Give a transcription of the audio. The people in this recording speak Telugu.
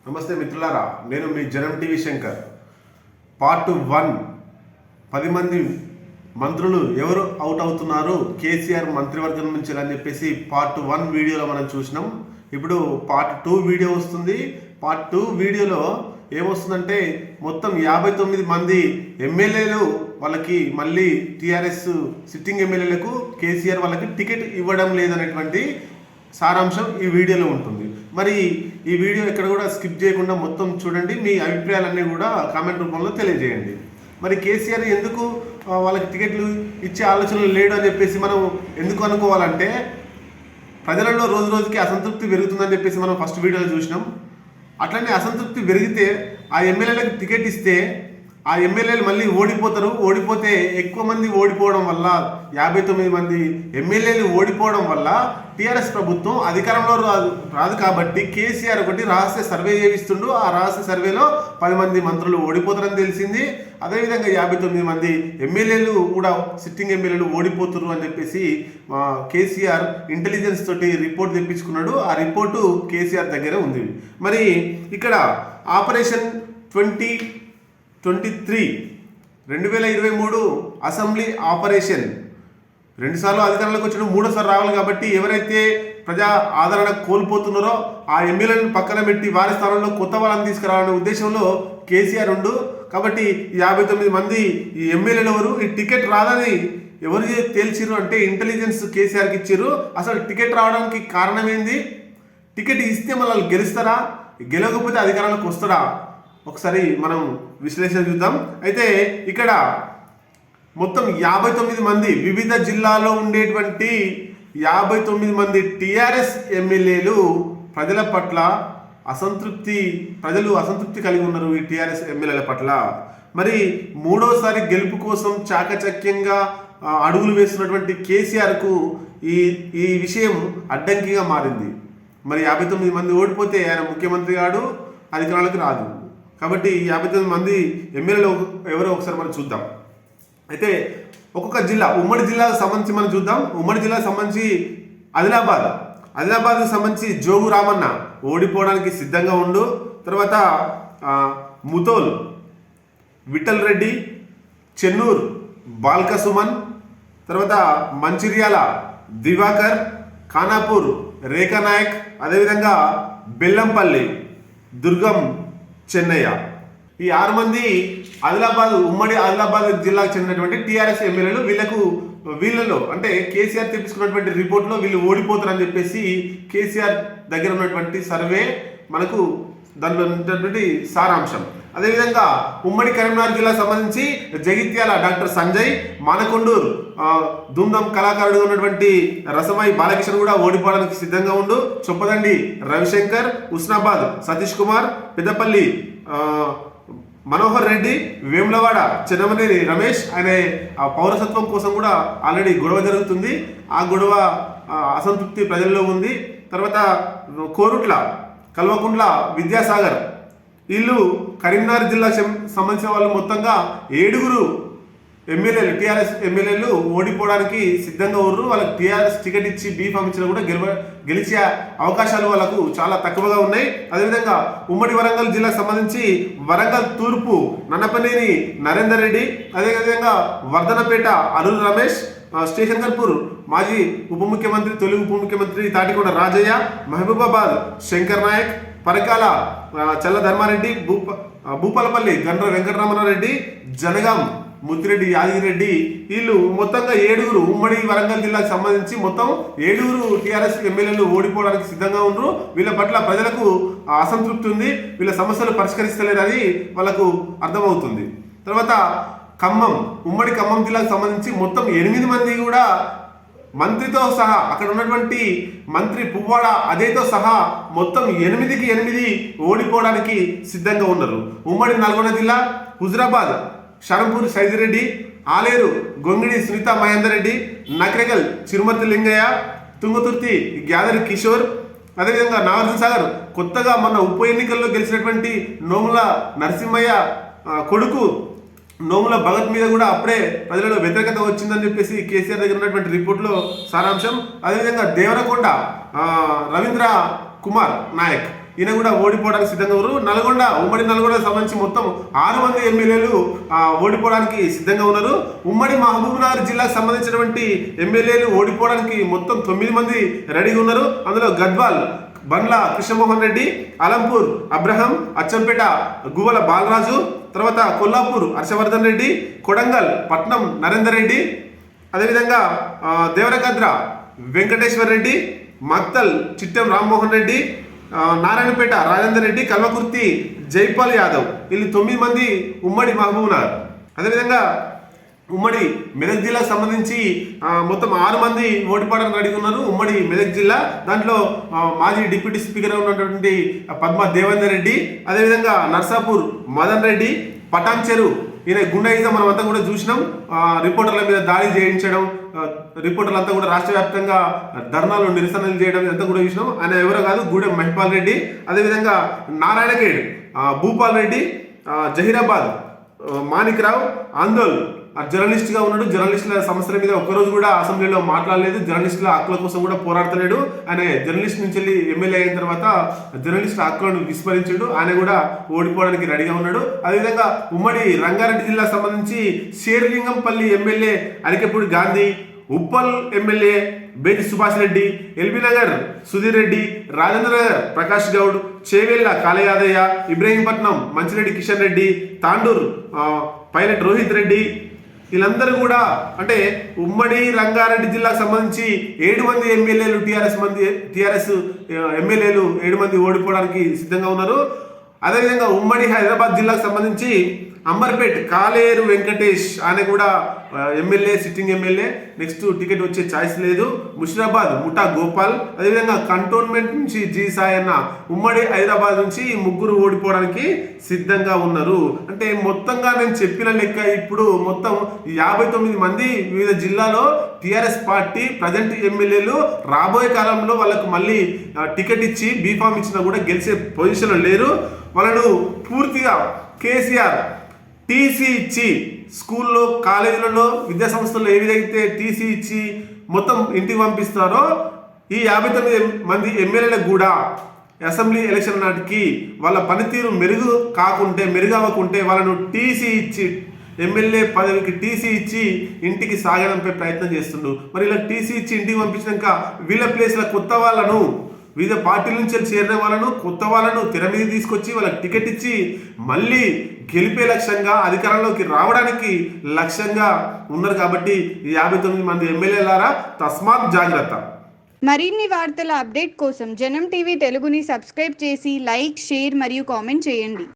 నమస్తే మిత్రులారా, నేను మీ జనం టీవీ శంకర్. పార్ట్ 1 10 మంది మంత్రులు ఎవరు అవుట్ అవుతున్నారు కేసీఆర్ మంత్రివర్గం నుంచి అని చెప్పేసి పార్ట్ 1 వీడియోలో మనం చూసినాం. ఇప్పుడు పార్ట్ 2 వీడియో వస్తుంది. పార్ట్ 2 వీడియోలో ఏమొస్తుందంటే మొత్తం 59 మంది ఎమ్మెల్యేలు వాళ్ళకి మళ్ళీ టీఆర్ఎస్ సిట్టింగ్ ఎమ్మెల్యేలకు కేసీఆర్ వాళ్ళకి టికెట్ ఇవ్వడం లేదనేటువంటి సారాంశం ఈ వీడియోలో ఉంటుంది. మరి ఈ వీడియో ఎక్కడ కూడా స్కిప్ చేయకుండా మొత్తం చూడండి. మీ అభిప్రాయాలన్నీ కూడా కామెంట్ రూపంలో తెలియజేయండి. మరి కేసీఆర్ ఎందుకు వాళ్ళకి టికెట్లు ఇచ్చే ఆలోచనలు లేడు అని చెప్పేసి మనం ఎందుకు అనుకోవాలంటే, ప్రజలలో రోజు రోజుకి అసంతృప్తి పెరుగుతుందని చెప్పేసి మనం ఫస్ట్ వీడియోలో చూసినాం. అట్లనే అసంతృప్తి పెరిగితే ఆ ఎమ్మెల్యేలకు టికెట్ ఇస్తే ఆ ఎమ్మెల్యేలు మళ్ళీ ఓడిపోతారు. ఓడిపోతే ఎక్కువ మంది ఓడిపోవడం వల్ల 59 మంది ఎమ్మెల్యేలు ఓడిపోవడం వల్ల టీఆర్ఎస్ ప్రభుత్వం అధికారంలో రాదు. కాబట్టి కేసీఆర్ ఒకటి రహస్య సర్వే చేయిస్తుండు. ఆ రహస్య సర్వేలో 10 మంది మంత్రులు ఓడిపోతారని తెలిసింది. అదేవిధంగా 59 మంది ఎమ్మెల్యేలు కూడా సిట్టింగ్ ఎమ్మెల్యేలు ఓడిపోతున్నారు అని చెప్పేసి కేసీఆర్ ఇంటెలిజెన్స్ తోటి రిపోర్ట్ తెప్పించుకున్నాడు. ఆ రిపోర్టు కేసీఆర్ దగ్గరే ఉంది. మరి ఇక్కడ ఆపరేషన్ 2023 2023 అసెంబ్లీ ఆపరేషన్ 2 సార్లు అధికారంలోకి వచ్చిన 3వ సారి రావాలి. కాబట్టి ఎవరైతే ప్రజా ఆదరణ కోల్పోతున్నారో ఆ ఎమ్మెల్యేలను పక్కన పెట్టి వారి స్థానంలో కొత్త వాళ్ళని తీసుకురావాలనే ఉద్దేశంలో కేసీఆర్ ఉండు. కాబట్టి 59 మంది ఈ ఎమ్మెల్యేలు ఎవరు, ఈ టికెట్ రాదని ఎవరు తేల్చిరు అంటే ఇంటెలిజెన్స్ కేసీఆర్కి ఇచ్చారు. అసలు టికెట్ రావడానికి కారణం ఏంది? టికెట్ ఇస్తే మళ్ళీ గెలుస్తారా, గెలవకపోతే అధికారంలోకి వస్తాడా? ఒకసారి మనం విశ్లేషణ చూద్దాం. అయితే ఇక్కడ మొత్తం 59 మంది వివిధ జిల్లాలో ఉండేటువంటి 59 మంది టీఆర్ఎస్ ఎమ్మెల్యేలు ప్రజల పట్ల ప్రజలు అసంతృప్తి కలిగి ఉన్నారు ఈ టీఆర్ఎస్ ఎమ్మెల్యేల పట్ల. మరి 3వసారి గెలుపు కోసం చాకచక్యంగా అడుగులు వేస్తున్నటువంటి కేసీఆర్కు ఈ విషయం అడ్డంకిగా మారింది. మరి 59 మంది ఓడిపోతే ఆయన ముఖ్యమంత్రి కాడు, అధికారంలోకి రాదు. కాబట్టి 59 మంది ఎమ్మెల్యేలు ఎవరో ఒకసారి మనం చూద్దాం. అయితే ఒక్కొక్క జిల్లా, ఉమ్మడి జిల్లాకు సంబంధించి మనం చూద్దాం. ఉమ్మడి జిల్లాకు సంబంధించి ఆదిలాబాద్కు సంబంధించి జోగు రామన్న ఓడిపోవడానికి సిద్ధంగా ఉండు. తర్వాత ముతోల్ విఠల్ రెడ్డి, చెన్నూర్ బాల్క సుమన్, తర్వాత మంచిర్యాల దివాకర్, ఖానాపూర్ రేఖా నాయక్, అదేవిధంగా బెల్లంపల్లి దుర్గం చెన్నయ్య. ఈ 6 మంది ఉమ్మడి ఆదిలాబాద్ జిల్లాకు చెందినటువంటి టీఆర్ఎస్ ఎమ్మెల్యేలు. వీళ్ళలో అంటే కేసీఆర్ తెప్పించుకున్నటువంటి రిపోర్ట్లో వీళ్ళు ఓడిపోతారని చెప్పేసి కేసీఆర్ దగ్గర ఉన్నటువంటి సర్వే మనకు దాంట్లో ఉన్నటువంటి సారాంశం. అదేవిధంగా ఉమ్మడి కరీంనగర్ జిల్లాకు సంబంధించి జగిత్యాల డాక్టర్ సంజయ్, మానకొండూరు ధూమ్ధామ్ కళాకారుడుగా ఉన్నటువంటి రసమై బాలకిషన్ కూడా ఓడిపోవడానికి సిద్ధంగా ఉండు. చొప్పదండి రవిశంకర్, హుస్నాబాద్ సతీష్ కుమార్, పెద్దపల్లి మనోహర్ రెడ్డి, వేములవాడ చెన్నమనేని రమేష్. ఆయన పౌరసత్వం కోసం కూడా ఆల్రెడీ గొడవ జరుగుతుంది. ఆ గొడవ అసంతృప్తి ప్రజల్లో ఉంది. తర్వాత కోరుట్ల కల్వకుంట్ల విద్యాసాగర్, వీళ్ళు కరీంనగర్ జిల్లాకు సంబంధించిన వాళ్ళు మొత్తంగా 7 ఎమ్మెల్యేలు టీఆర్ఎస్ ఎమ్మెల్యేలు ఓడిపోవడానికి సిద్ధంగా ఉన్నారు. వాళ్ళకి టీఆర్ఎస్ టికెట్ ఇచ్చి బీఫామ్ ఇచ్చినా కూడా గెలిచే అవకాశాలు వాళ్ళకు చాలా తక్కువగా ఉన్నాయి. అదేవిధంగా ఉమ్మడి వరంగల్ జిల్లాకు సంబంధించి వరంగల్ తూర్పు నన్నపనేని నరేందర్ రెడ్డి, అదేవిధంగా వర్ధనపేట అరుణ్ రమేష్, స్టేషన్ కర్పూర్ మాజీ తొలి ఉప ముఖ్యమంత్రి తాటికొండ రాజయ్య, మహబూబాబాద్ శంకర్ నాయక్, పరకాల చల్ల ధర్మారెడ్డి, భూపాలపల్లి గండ్ర వెంకటరమణారెడ్డి, జనగాం ముత్తిరెడ్డి యాదగిరెడ్డి. వీళ్ళు మొత్తంగా 7 ఉమ్మడి వరంగల్ జిల్లాకు సంబంధించి మొత్తం 7 టీఆర్ఎస్ ఎమ్మెల్యేలు ఓడిపోవడానికి సిద్ధంగా ఉన్నారు. వీళ్ళ పట్ల ప్రజలకు అసంతృప్తి ఉంది. వీళ్ళ సమస్యలు పరిష్కరిస్తలేరని వాళ్ళకు అర్థమవుతుంది. తర్వాత ఉమ్మడి ఖమ్మం జిల్లాకు సంబంధించి మొత్తం 8 మంది కూడా మంత్రితో సహా, అక్కడ ఉన్నటువంటి మంత్రి పువ్వాడ అజయ్తో సహా మొత్తం 8కి 8 ఓడిపోవడానికి సిద్ధంగా ఉన్నారు. ఉమ్మడి నల్గొండ జిల్లా హుజురాబాద్ షరంపూర్ సైదిరెడ్డి, ఆలేరు గొంగిడి సునీత మహేందర్ రెడ్డి, నకరేగల్ చిరుమర్తి లింగయ్య, తుంగతుర్తి గ్యాదరి కిషోర్, అదేవిధంగా నాగార్జున సాగర్ కొత్తగా మొన్న ఉప ఎన్నికల్లో గెలిచినటువంటి నోముల నరసింహయ్య కొడుకు నోముల భగత్ మీద కూడా అప్పుడే ప్రజలలో వ్యతిరేకత వచ్చిందని చెప్పేసి కేసీఆర్ దగ్గర ఉన్నటువంటి రిపోర్ట్లో సారాంశం. అదేవిధంగా దేవరకొండ రవీంద్ర కుమార్ నాయక్ ఈయన కూడా ఓడిపోవడానికి సిద్ధంగా ఉన్నారు. నల్గొండ ఉమ్మడి నల్గొండకు సంబంధించి మొత్తం 6 మంది ఎమ్మెల్యేలు ఓడిపోవడానికి సిద్ధంగా ఉన్నారు. ఉమ్మడి మహబూబ్నగర్ జిల్లాకు సంబంధించినటువంటి ఎమ్మెల్యేలు ఓడిపోవడానికి మొత్తం 9 మంది రెడీగా ఉన్నారు. అందులో గద్వాల్ బండ్ల కృష్ణమోహన్ రెడ్డి, అలంపూర్ అబ్రహం, అచ్చంపేట గువ్వల బాలరాజు, తర్వాత కొల్లాపూర్ హర్షవర్ధన్ రెడ్డి, కొడంగల్ పట్నం నరేందర్ రెడ్డి, అదేవిధంగా దేవరకద్ర వెంకటేశ్వర్ రెడ్డి, మక్తల్ చిట్టెం రామ్మోహన్ రెడ్డి, నారాయణపేట రాజేందర్ రెడ్డి, కల్వకుర్తి జైపాల్ యాదవ్, వీళ్ళు 9 మంది ఉమ్మడి మహబూబ్నగర్. అదేవిధంగా ఉమ్మడి మెదక్ జిల్లాకు సంబంధించి మొత్తం 6 మంది ఓడిపోవడానికి రెడీ ఉన్నారు. ఉమ్మడి మెదక్ జిల్లా దాంట్లో మాజీ డిప్యూటీ స్పీకర్ ఉన్నటువంటి పద్మా దేవేందర్ రెడ్డి, అదేవిధంగా నర్సాపూర్ మదన్ రెడ్డి, పటాన్ చెరు ఈయన గుండాయిజం మనం అంతా కూడా చూసినాం. రిపోర్టర్ల మీద దాడి చేయించడం, రిపోర్టర్లంతా కూడా రాష్ట్ర వ్యాప్తంగా ధర్నాలు నిరసనలు చేయడం ఇదంతా కూడా చూసినాం. ఆయన ఎవరో కాదు, గూడెం మహిపాల్ రెడ్డి. అదేవిధంగా నారాయణఖేడ్ భూపాల్ రెడ్డి, జహీరాబాద్ మాణిక్రావు, ఆందోళ్ జర్నలిస్ట్గా ఉన్నాడు. జర్నలిస్టుల సమస్యల మీద ఒక్కరోజు కూడా అసెంబ్లీలో మాట్లాడలేదు. జర్నలిస్టుల హక్కుల కోసం కూడా పోరాడతలేడు. ఆయన జర్నలిస్ట్ నుంచి వెళ్ళి ఎమ్మెల్యే అయిన తర్వాత జర్నలిస్టుల హక్కులను విస్మరించాడు. ఆయన కూడా ఓడిపోవడానికి రెడీగా ఉన్నాడు. అదేవిధంగా ఉమ్మడి రంగారెడ్డి జిల్లాకు సంబంధించి Serilingampally MLA Arikepudi Gandhi, Uppal MLA Bethi Subhash Reddy, LB Nagar Sudheer Reddy, Rajendra Nagar Prakash Goud, Chevella Kaleyadaiah, Ibrahimpatnam Manchireddy Kishan Reddy, Tandur Pilot Rohith Reddy, వీళ్ళందరూ కూడా అంటే ఉమ్మడి రంగారెడ్డి జిల్లాకు సంబంధించి 7 మంది ఎమ్మెల్యేలు టీఆర్ఎస్ ఎమ్మెల్యేలు 7 మంది ఓడిపోవడానికి సిద్ధంగా ఉన్నారు. అదేవిధంగా ఉమ్మడి హైదరాబాద్ జిల్లాకు సంబంధించి అంబర్పేట్ కాలేరు వెంకటేష్ ఆయన కూడా MLA, sitting MLA, next ticket వచ్చే ఛాయిస్ లేదు. ముషిరాబాద్ ముఠా గోపాల్, అదేవిధంగా కంటోన్మెంట్ నుంచి జీ సాయన్న, ఉమ్మడి హైదరాబాద్ నుంచి ఈ 3 ఓడిపోవడానికి సిద్ధంగా ఉన్నారు. అంటే మొత్తంగా నేను చెప్పిన లెక్క ఇప్పుడు మొత్తం 59 మంది వివిధ జిల్లాలో టీఆర్ఎస్ పార్టీ ప్రజెంట్ ఎమ్మెల్యేలు రాబోయే కాలంలో వాళ్ళకు మళ్ళీ టికెట్ ఇచ్చి బీఫామ్ ఇచ్చినా కూడా గెలిచే పొజిషన్లో లేరు. వాళ్ళను పూర్తిగా కేసీఆర్ టీసీ ఇచ్చి స్కూల్లో, కాలేజీలలో, విద్యా సంస్థల్లో ఏ విధంగా టీసీ ఇచ్చి మొత్తం ఇంటికి పంపిస్తారో ఈ 59 మంది ఎమ్మెల్యేలకు కూడా అసెంబ్లీ ఎలక్షన్ నాటికి వాళ్ళ పనితీరు మెరుగవ్వకుంటే వాళ్ళను టీసీ ఇచ్చి ఎమ్మెల్యే పదవికి టీసీ ఇచ్చి ఇంటికి సాగడంపై ప్రయత్నం చేస్తుండు. మరి ఇలా టీసీ ఇచ్చి ఇంటికి పంపించినాక వీళ్ళ ప్లేస్లో కొత్త వాళ్ళను, వివిధ పార్టీల నుంచి చేరిన వాళ్ళను, కొత్త వాళ్ళను తెర మీద తీసుకొచ్చి వాళ్ళకి టికెట్ ఇచ్చి మళ్ళీ గెలిపే లక్ష్యంగా అధికారంలోకి రావడానికి లక్ష్యంగా ఉన్నారు. కాబట్టి 59 మంది ఎమ్మెల్యేలారా తస్మాత్ జాగ్రత్త. మరిన్ని వార్తల అప్డేట్ కోసం జనం టీవీ తెలుగుని సబ్స్క్రైబ్ చేసి లైక్, షేర్ మరియు కామెంట్ చేయండి.